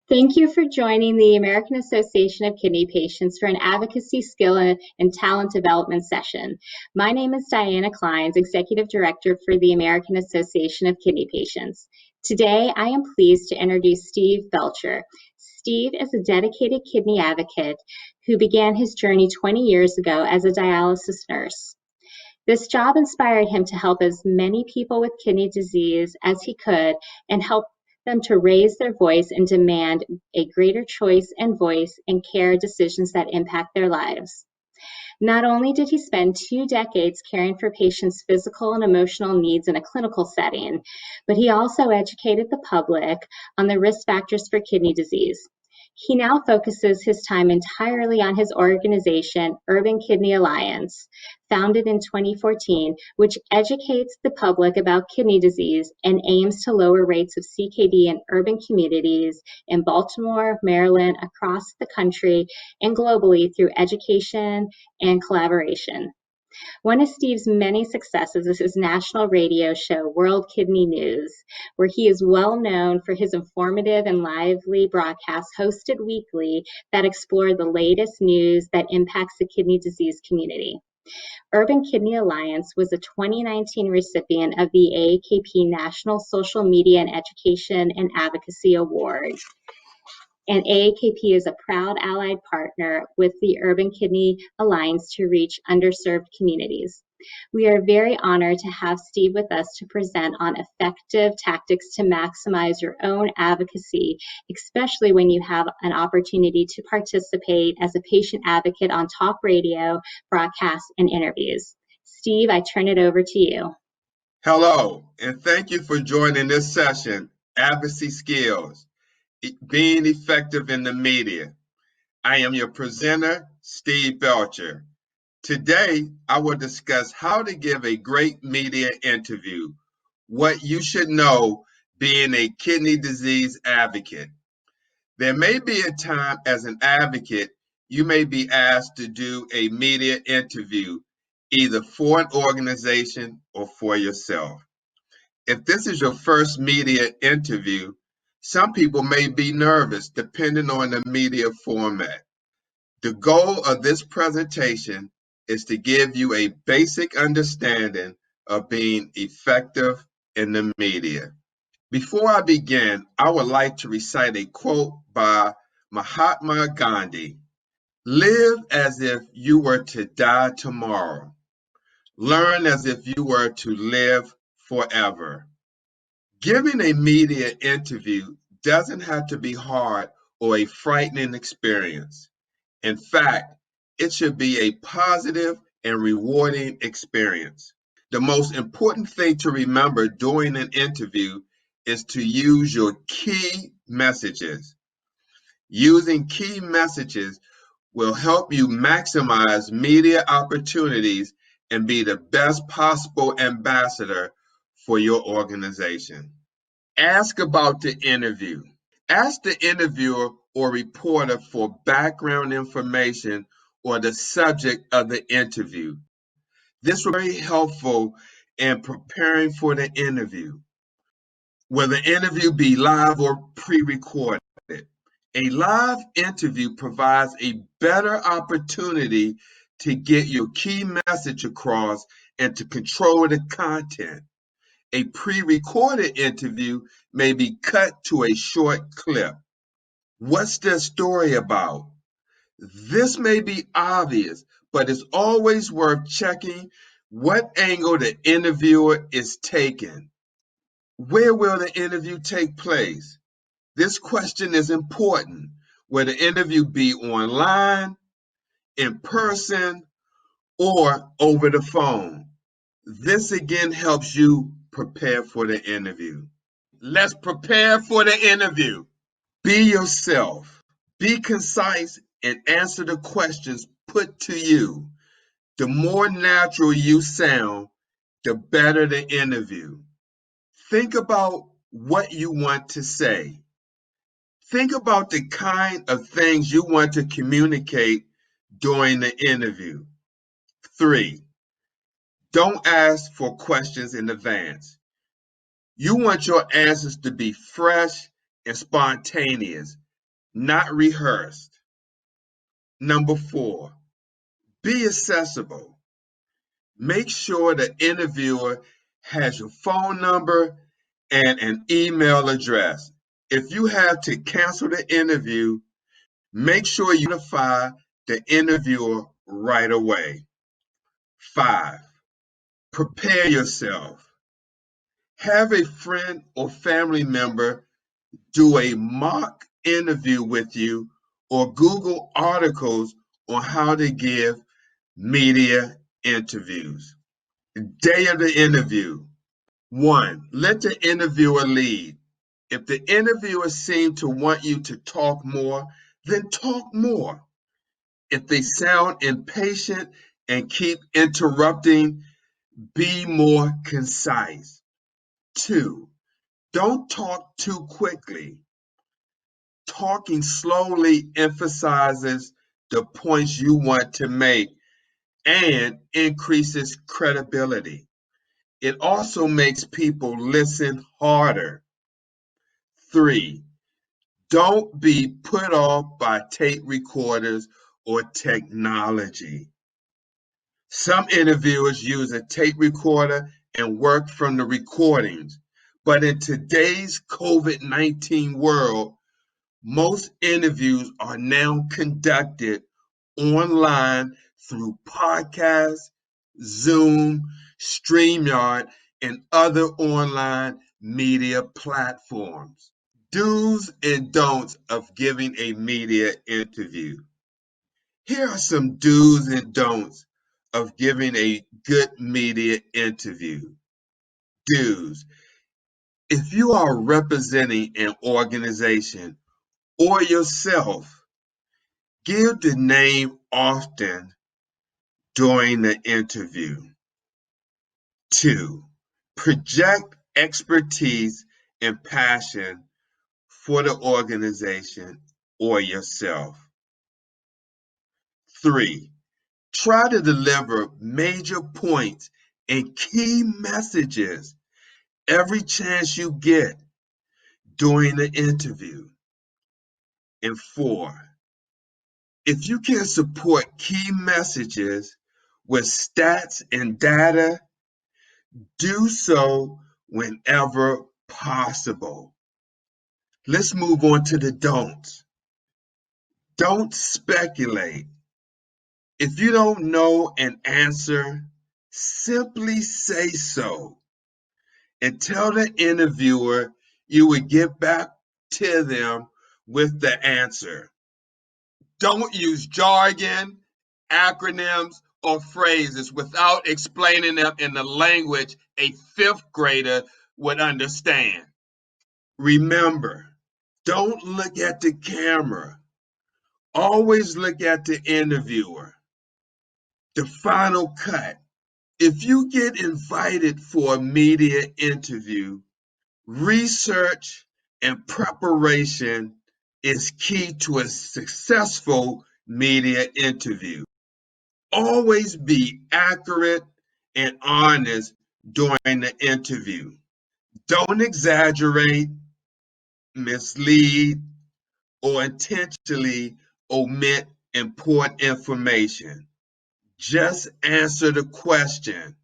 Thank you for joining the American Association of Kidney Patients for an advocacy skill and talent development session. My name is Diana Clynes, Executive Director for the American Association of Kidney Patients. Today, I am pleased to introduce Steve Belcher. Steve is a dedicated kidney advocate who began his journey 20 years ago as a dialysis nurse. This job inspired him to help as many people with kidney disease as he could and help them to raise their voice and demand a greater choice and voice in care decisions that impact their lives. Not only did he spend 2 decades caring for patients' physical and emotional needs in a clinical setting, but he also educated the public on the risk factors for kidney disease. He now focuses his time entirely on his organization, Urban Kidney Alliance, founded in 2014, which educates the public about kidney disease and aims to lower rates of CKD in urban communities in Baltimore, Maryland, across the country, and globally through education and collaboration. One of Steve's many successes is his national radio show, World Kidney News, where he is well known for his informative and lively broadcasts hosted weekly that explore the latest news that impacts the kidney disease community. Urban Kidney Alliance was a 2019 recipient of the AAKP National Social Media and Education and Advocacy Award. And AAKP is a proud allied partner with the Urban Kidney Alliance to reach underserved communities. We are very honored to have Steve with us to present on effective tactics to maximize your own advocacy, especially when you have an opportunity to participate as a patient advocate on talk radio, broadcasts, and interviews. Steve, I turn it over to you. Hello, and thank you for joining this session, Advocacy Skills, Being Effective in the Media. I am your presenter, Steve Belcher. Today, I will discuss how to give a great media interview, what you should know being a kidney disease advocate. There may be a time as an advocate you may be asked to do a media interview, either for an organization or for yourself. If this is your first media interview, some people may be nervous depending on the media format. The goal of this presentation is to give you a basic understanding of being effective in the media. Before I begin, I would like to recite a quote by Mahatma Gandhi. Live as if you were to die tomorrow. Learn as if you were to live forever. Giving a media interview doesn't have to be hard or a frightening experience. In fact, it should be a positive and rewarding experience. The most important thing to remember during an interview is to use your key messages. Using key messages will help you maximize media opportunities and be the best possible ambassador for your organization. Ask about the interview. Ask the interviewer or reporter for background information or the subject of the interview. This will be very helpful in preparing for the interview. Will the interview be live or pre-recorded? A live interview provides a better opportunity to get your key message across and to control the content. A pre-recorded interview may be cut to a short clip. What's the story about? This may be obvious, but it's always worth checking what angle the interviewer is taking. Where will the interview take place? This question is important. Will the interview be online, in person, or over the phone? This again helps you prepare for the interview. Let's prepare for the interview. Be yourself. Be concise and answer the questions put to you. The more natural you sound, the better the interview. Think about what you want to say. Think about the kind of things you want to communicate during the interview. 3, don't ask for questions in advance. You want your answers to be fresh and spontaneous. not rehearsed. Number 4, be accessible. Make sure the interviewer has your phone number and an email address. If you have to cancel the interview, make sure you notify the interviewer right away. 5, prepare yourself. Have a friend or family member do a mock interview with you or Google articles on how to give media interviews. Day of the interview. 1, let the interviewer lead. If the interviewer seems to want you to talk more, then talk more. If they sound impatient and keep interrupting, be more concise. 2, don't talk too quickly. Talking slowly emphasizes the points you want to make and increases credibility. It also makes people listen harder. 3, don't be put off by tape recorders or technology. Some interviewers use a tape recorder and work from the recordings, but in today's COVID-19 world, most interviews are now conducted online through podcasts, Zoom, StreamYard, and other online media platforms. Do's and don'ts of giving a media interview. Here are some do's and don'ts of giving a good media interview. Do's. If you are representing an organization or yourself, give the name often during the interview. 2, project expertise and passion for the organization or yourself. 3, try to deliver major points and key messages every chance you get during the interview. And 4, if you can support key messages with stats and data, do so whenever possible. Let's move on to the don'ts. Don't speculate. If you don't know an answer, simply say so and tell the interviewer you would get back to them with the answer. Don't use jargon, acronyms, or phrases without explaining them in the language a fifth grader would understand. Remember, don't look at the camera. Always look at the interviewer. The final cut. If you get invited for a media interview, research and preparation is key to a successful media interview. Always be accurate and honest during the interview. Don't exaggerate, mislead, or intentionally omit important information. Just answer the question.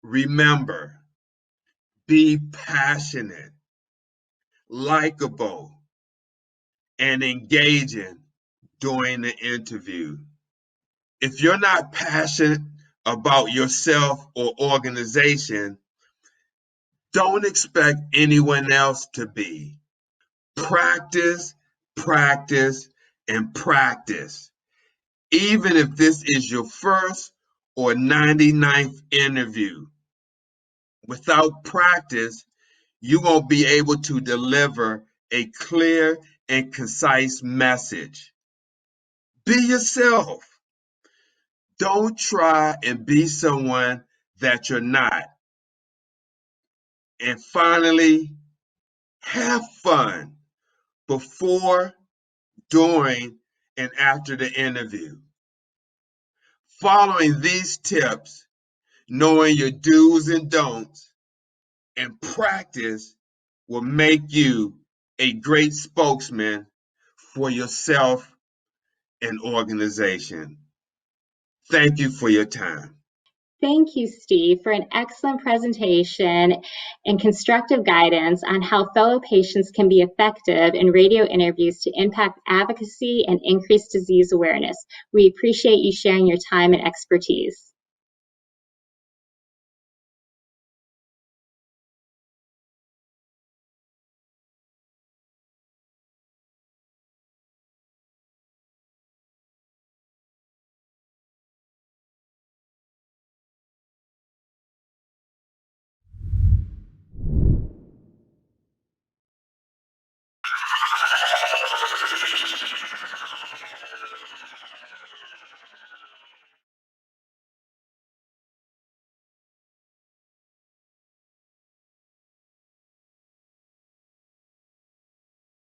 Remember, be passionate, likable, and engaging during the interview. If you're not passionate about yourself or organization, don't expect anyone else to be. Practice, practice, and practice. Even if this is your first or 99th interview, without practice, you won't be able to deliver a clear and concise message. Be yourself. Don't try and be someone that you're not. And finally, have fun before, during, and after the interview. Following these tips, knowing your do's and don'ts, and practice will make you a great spokesman for yourself and organization. Thank you for your time. Thank you, Steve, for an excellent presentation and constructive guidance on how fellow patients can be effective in radio interviews to impact advocacy and increase disease awareness. We appreciate you sharing your time and expertise.